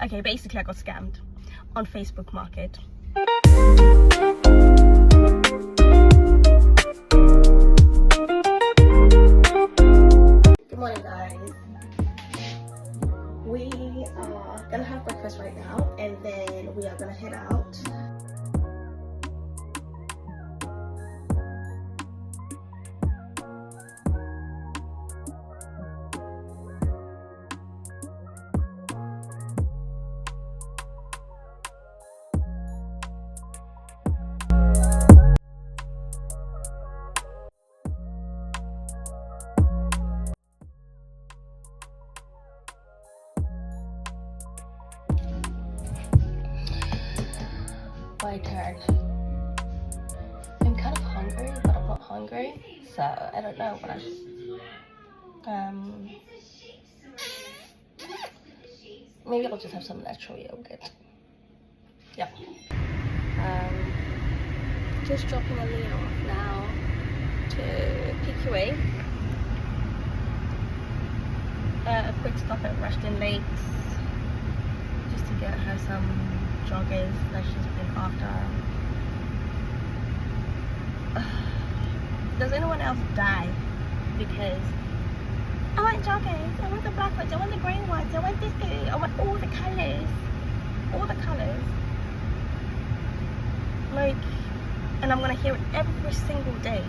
Okay, basically I got scammed on Facebook Market. Good morning, guys. We are gonna have breakfast right now and then we are gonna head out. My turn. I'm kind of hungry, but I'm not hungry, so I don't know what maybe I'll just have some natural yogurt. Yeah. Just dropping Aaliyah off now to PQA. A quick stop at Rushden Lakes just to get her some joggers that she's been after. Does anyone else die because I want joggers, I want the black ones, I want the green ones, I want this thing, I want all the colours, like, and I'm gonna hear it every single day.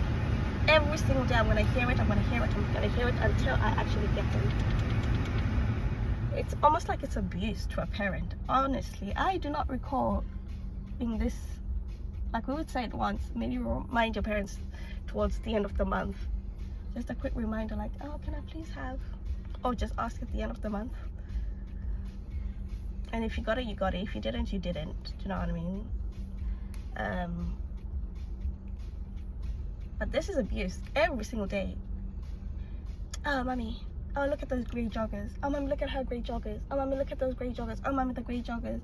I'm gonna hear it until I actually get them. It's almost like it's abuse to a parent. Honestly, I do not recall being this, like we would say it once, maybe remind your parents towards the end of the month. Just a quick reminder like, oh, can I please have, or just ask at the end of the month. And if you got it, you got it. If you didn't, you didn't. Do you know what I mean? But this is abuse every single day. Oh, mommy, oh, look at those grey joggers. Oh, mommy, look at her grey joggers. Oh, mommy, look at those grey joggers. Oh, mommy, the grey joggers.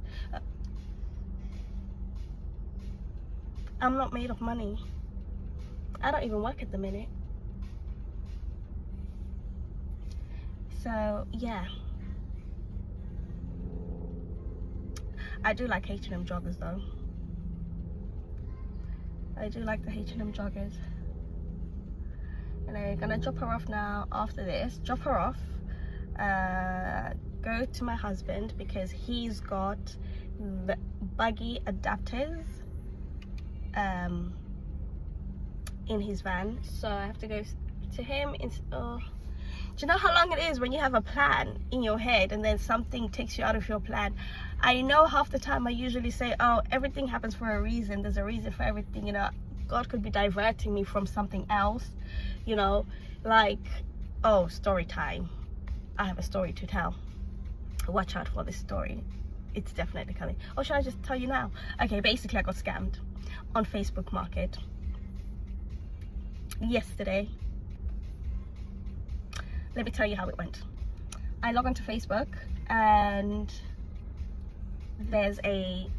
I'm not made of money. I don't even work at the minute. So, yeah. I do like H&M joggers, though. I do like the H&M joggers. And I'm gonna drop her off now after this. Drop her off. Go to my husband because he's got the buggy adapters in his van. So I have to go to him. Do you know how long it is when you have a plan in your head and then something takes you out of your plan? I know half the time I usually say, oh, everything happens for a reason. There's a reason for everything, you know. God could be diverting me from something else, you know, like, oh, story time. I have a story to tell. Watch out for this story. It's definitely coming. Or should I just tell you now? Okay, basically I got scammed on Facebook Market yesterday. Let me tell you how it went. I log onto Facebook and there's a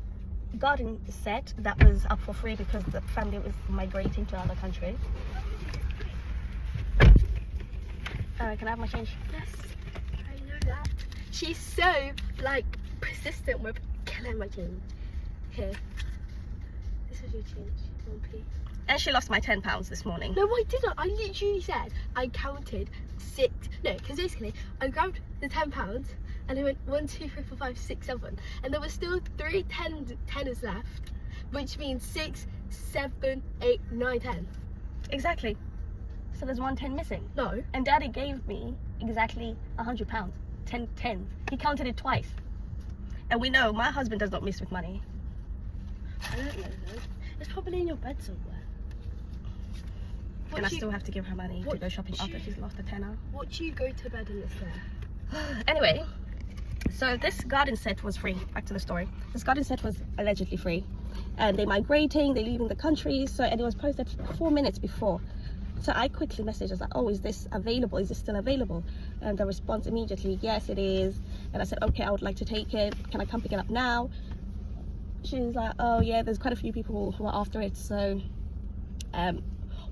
garden set that was up for free because the family was migrating to another country. Can I have my change? Yes, I know that. She's so, like, persistent with killing my change. Here. This is your change. 1p. And she lost my £10 this morning. No, I didn't. I literally said I counted 6. No, because basically I grabbed the £10 and I went 1, 2, 3, 4, 5, 6, 7, and there were still 3 tenors left, which means 6, 7, 8, 9, 10. Exactly. So there's 1 10 missing. No. And Daddy gave me exactly £100. 10. He counted it twice. And we know my husband does not miss with money. I don't know though. It's probably in your bed somewhere. And I still have to give her money to go shopping after she's lost a tenner. What do you go to bed in this there? Anyway, so this garden set was free. Back to the story. This garden set was allegedly free. And they're migrating, they're leaving the country. So, and it was posted 4 minutes before. So I quickly messaged, I was like, oh, is this available? Is this still available? And the response immediately, yes, it is. And I said, okay, I would like to take it. Can I come pick it up now? She's like, oh yeah, there's quite a few people who are after it. So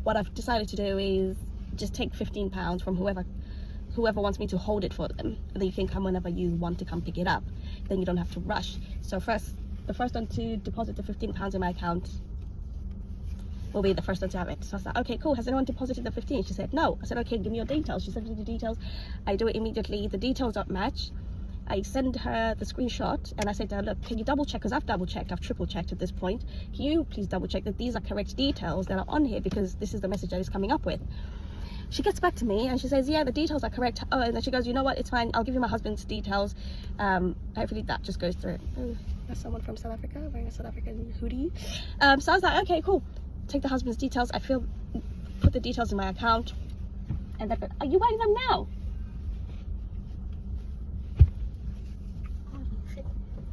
what I've decided to do is just take £15 from whoever wants me to hold it for them, and then you can come whenever you want to come pick it up. then you don't have to rush. So the first one to deposit the £15 in my account will be the first one to have it. So I was like, okay, cool. Has anyone deposited the 15? She said, no. I said, okay, give me your details. She sent me the details. I do it immediately. The details don't match. I send her the screenshot and I said to her, look, can you double check? Because I've double checked, I've triple checked at this point. Can you please double check that these are correct details that are on here, because this is the message that is coming up with. She gets back to me and she says, yeah, the details are correct. Oh, and then she goes, you know what, it's fine. I'll give you my husband's details. Hopefully that just goes through. Oh, that's someone from South Africa wearing a South African hoodie. So I was like, okay, cool. Take the husband's details. Put the details in my account. And then, are you wearing them now?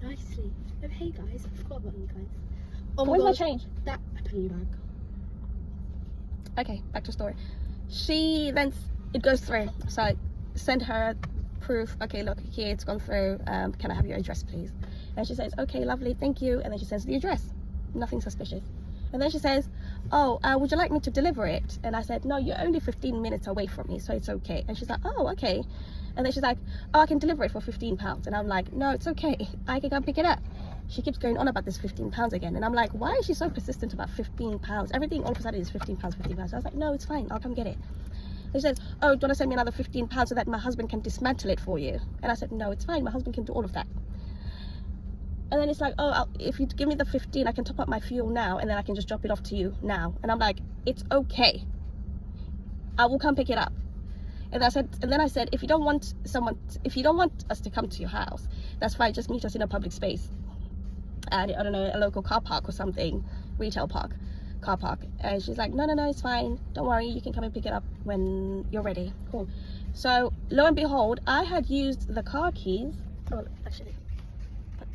Nicely. Oh, hey guys, I forgot about you guys. Oh, Where's my change? That I put in your bag. Okay, back to story. She then, it goes through. So I send her proof. Okay, look, here it's gone through. Can I have your address, please? And she says, okay, lovely, thank you. And then she sends the address. Nothing suspicious. And then she says, oh, would you like me to deliver it? And I said, no, you're only 15 minutes away from me, so it's okay. And she's like, oh, okay. And then she's like, oh, I can deliver it for £15. And I'm like, no, it's okay. I can come pick it up. She keeps going on about this £15 again. And I'm like, why is she so persistent about £15? Everything all of a sudden is £15, £15. So I was like, no, it's fine. I'll come get it. And she says, oh, do you want to send me another £15 so that my husband can dismantle it for you? And I said, no, it's fine. My husband can do all of that. And then it's like, oh, if you give me the 15, I can top up my fuel now, and then I can just drop it off to you now. And I'm like, it's okay. I will come pick it up. And then I said, if you don't want us to come to your house, that's fine. Just meet us in a public space, at, I don't know, a local car park or something, retail park, car park. And she's like, no, it's fine. Don't worry. You can come and pick it up when you're ready. Cool. So lo and behold, I had used the car keys. Oh, actually, put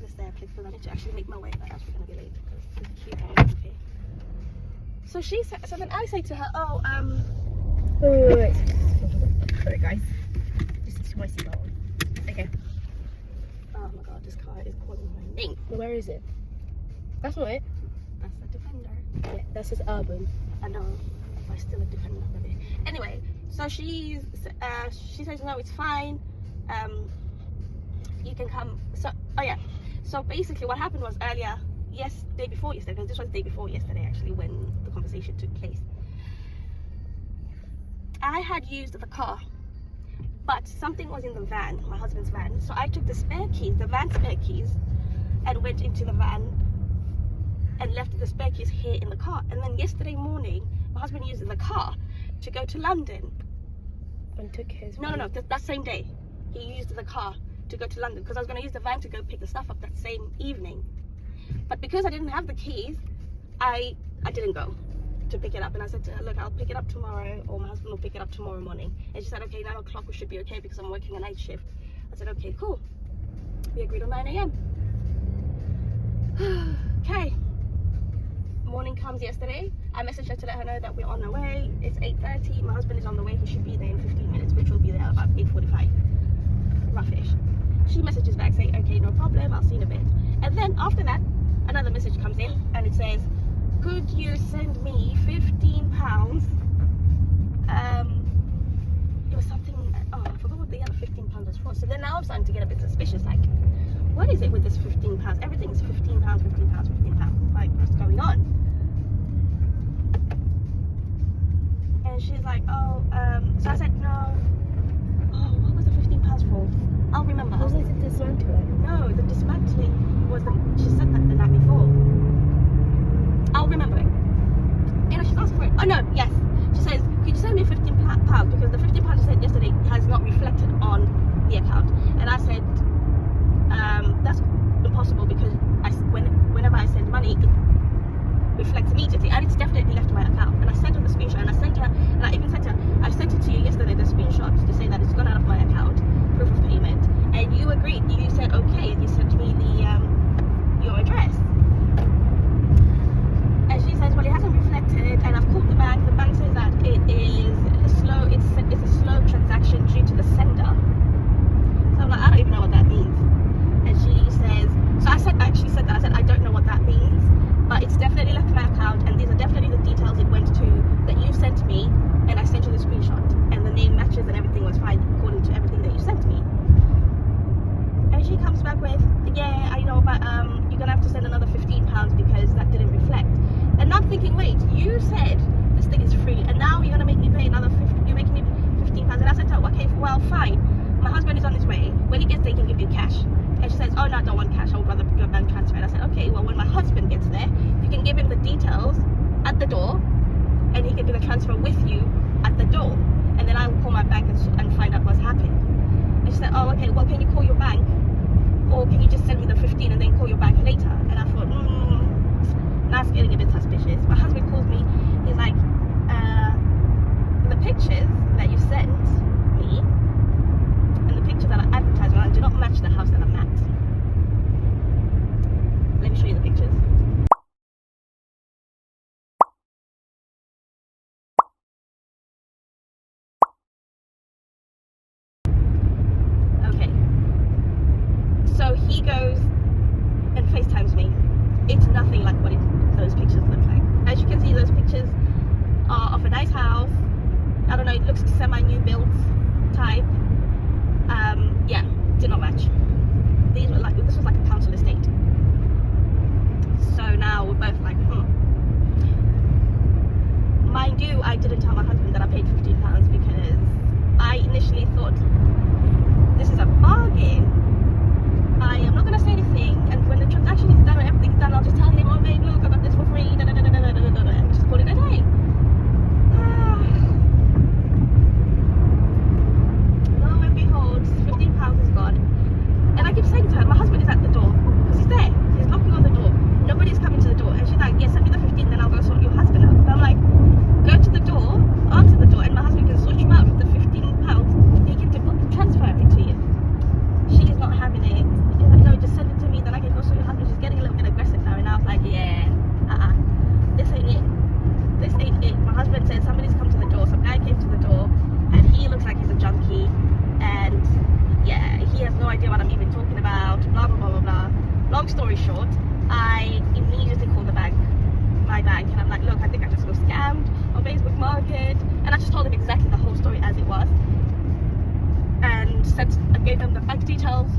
this there, please, because I need to actually make my way. I'm actually gonna be late because it's cute. Okay. So then I say to her, oh, Wait. Sorry guys. This is my seatbelt on. Okay. oh my god, this car is calling my name. Where is it? That's not it. That's the Defender. Yeah, that's just urban. I know, but still a Defender. Anyway, so she says no, it's fine. You can come. So so basically what happened was day before yesterday, because this was the day before yesterday actually when the conversation took place. I had used the car, but something was in the van, my husband's van. So I took the spare keys, the van spare keys, and went into the van and left the spare keys here in the car. And then yesterday morning, my husband used the car to go to London. And took his. No, that same day. He used the car to go to London because I was going to use the van to go pick the stuff up that same evening. But because I didn't have the keys, I didn't go to pick it up. And I said to her, look, I'll pick it up tomorrow, or my husband will pick it up tomorrow morning. And she said, okay, 9 o'clock we should be okay because I'm working a night shift. I said, okay, cool. We agreed on 9 a.m. Okay. Morning comes yesterday. I messaged her to let her know that we're on our way. It's 8:30. My husband is on the way. He should be there in 15 minutes, which will be there about 8:45. Roughish. She messages back saying, okay, no problem, I'll see you in a bit. And then after that, another message comes in and it says, could you send me £15? It was something, oh, I forgot what the other £15 was for. So then now I'm starting to get a bit suspicious, like, what is it with this £15? Everything's £15, £15. Like, what's going on? And she's like, oh, so I said, no. Oh, what was the £15 for? I'll remember. Was it dismantling? No, the dismantling was she said that the night before. I'll remember it. You know, she's asked for it. Oh no, yes. She says, could you send me £15 because the £15 you said yesterday has not reflected on the account. And I said, that's impossible because whenever I send money, it reflects immediately, and it's definitely left my account. And I sent her the screenshot, and I sent her, and I even sent her, I sent it to you yesterday, the screenshot, to say that it's gone out of my account, proof of payment, and you agreed. You said okay, and you said door, and he can do the transfer with you at the door, and then I will call my bank and find out what's happened. And she said, oh, okay, well, can you call your bank, or can you just send me the 15 and then call your bank later? And I thought, that's getting a bit suspicious. My husband calls me, he's like, the pictures that you sent me and the pictures that are advertised on do not match the house that I'm at. Let me show you the pictures. Okay. So he goes and FaceTimes me. It's nothing like what those pictures look like. As you can see, those pictures are of a nice house. I don't know, it looks semi-new built type. Yeah, did not match. This was like a council estate. So now we're both like, Mind you, I didn't tell my husband that I paid £15 because I initially thought this is a bargain. I am not gonna say anything, and when the transaction is done and everything's done, I'll just tell him, oh babe, look, I got this for free, and just call it a day. Lo and behold, £15 is gone. And I keep saying to her, my husband is at the door, because he's there, he's knocking on the door, nobody's coming to the door, and she's like, yeah, send me the 15, then I'll go sort your husband out. And I'm like, go to the door, answer the door, and my husband can sort you out with the £15. He can transfer it to you. She is not having it. He's like, no, just send it to me, then I can go sort your husband. She's getting a little bit aggressive now, and I was like, yeah, this ain't it. This ain't it. My husband said somebody's come to the door, some guy came to the door, and he looks like he's a junkie, and yeah, he has no idea what I'm even talking about, blah, blah, blah, blah, blah. Long story short, I immediately called my bank, and I'm like, look, I think I just got scammed on Facebook Market, and I just told him exactly the whole story as it was, and I gave them the bank details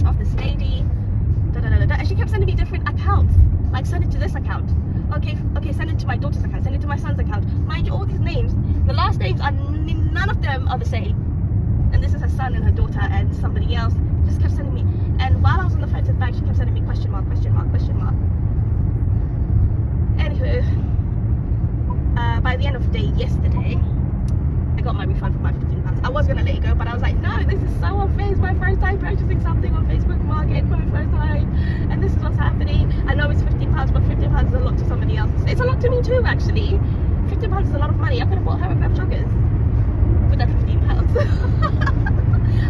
of this lady, and she kept sending me different accounts, like send it to this account, okay, send it to my daughter's account, send it to my son's account. Mind you, all these names, the last names are none of them are the same, and this is her son and her daughter and somebody else. Just kept sending me, and while I was on the phone to the bank, she kept sending me question mark. Anywho, by the end of the day yesterday, I got my refund for my £15. I was gonna let it go, but I was like, no, this is so unfair. It's my first time purchasing something on Facebook Market, my first time, and this is what's happening. I know it's £15, but £15 is a lot to somebody else. It's a lot to me too, actually. £15 is a lot of money. I could have bought her a pair of joggers with that £15.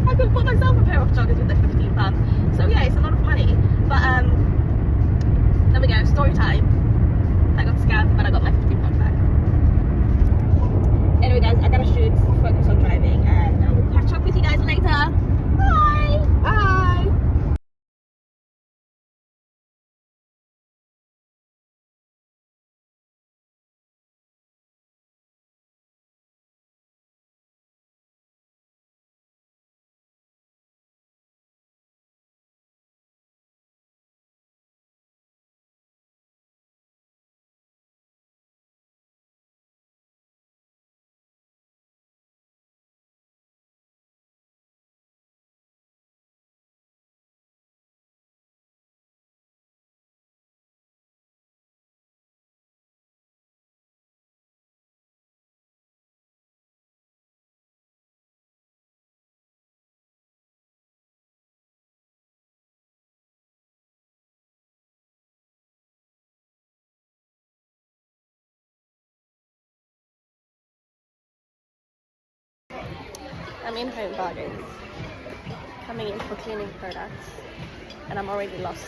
I could have bought myself a pair of joggers with that £15. So yeah, it's a lot of money. But there we go, story time. I got scammed, but I got my £15 back. Anyway guys, I gotta shoot, focus on driving, and I will catch up with you guys later. Bye! Bye! I'm in Home Bargains, coming in for cleaning products, and I'm already lost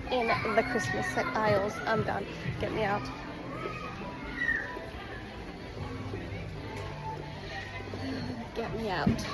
in the Christmas set aisles. I'm done. Get me out. Get me out.